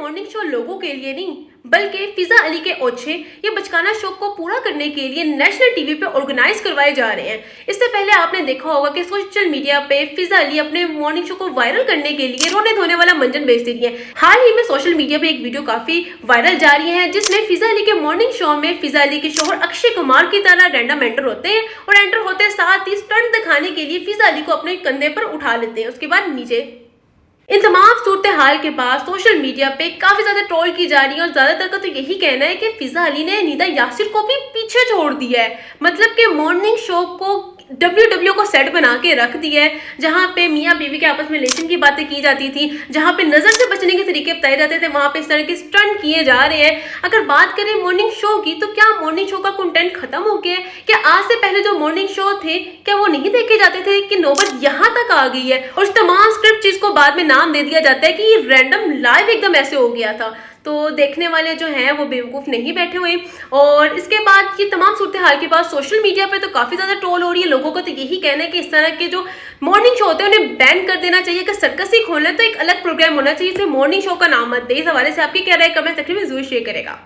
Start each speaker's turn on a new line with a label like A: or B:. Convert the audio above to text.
A: Morning show लोगों के लिए नहीं बल्कि फिजा अली के ओछे ये बचकाना शौक को पूरा करने के लिए नेशनल टीवी पे ऑर्गेनाइज करवाए जा रहे हैं। इससे पहले आपने देखा होगा कि सोशल मीडिया पे फिजा अली अपने मॉर्निंग शो को वायरल करने के लिए रोने धोने वाला मंजन बेच रही है। हाल ही में सोशल मीडिया पे एक वीडियो काफी वायरल जा रही है जिसमें फिजा अली के मॉर्निंग शो में फिजा अली के शोहर अक्षय कुमार की तरह रैंडम एंटर होते हैं और एंटर होते साथ ही स्टंट दिखाने के लिए फिजा अली को अपने कंधे पर उठा लेते हैं, उसके बाद नीचे। इन तमाम सूरत हाल के बाद सोशल मीडिया पे काफी ज्यादा ट्रोल की जा रही है और ज्यादातर का तो यही कहना है कि फिजा अली ने निदा यासिर को भी पीछे छोड़ दिया है। मतलब कि मॉर्निंग शो को WWE को सेट बना के रख दिया है, जहां पे मियाँ बीवी के आपस में रिलेशन की बातें की जाती थी, जहां पे नजर से बचने के तरीके बताए जाते थे, वहां पे इस तरह के स्टंट किए जा रहे हैं। अगर बात करें मॉर्निंग शो की तो क्या मॉर्निंग शो का कंटेंट खत्म हो गया है? क्या आज से पहले जो मॉर्निंग शो थे क्या वो नहीं देखे जाते थे कि नौबत यहाँ तक आ गई है और इस तमाम स्क्रिप्ट चीज को बाद में नाम दे दिया जाता है कि ये रैंडम लाइव एकदम ऐसे हो गया था। तो देखने वाले जो हैं वो बेवकूफ़ नहीं बैठे हुए। और इसके बाद ये तमाम सूरत हाल के बाद सोशल मीडिया पे तो काफ़ी ज़्यादा ट्रोल हो रही है। लोगों का तो यही कहना है कि इस तरह के जो मॉर्निंग शो होते हैं उन्हें बैन कर देना चाहिए। कि सर्कस ही खोलना है तो एक अलग प्रोग्राम होना चाहिए, इसे मॉर्निंग शो का नाम मत दे। इस हवाले से आपकी क्या राय, कमेंट सेक्शन में जरूर शेयर करेगा।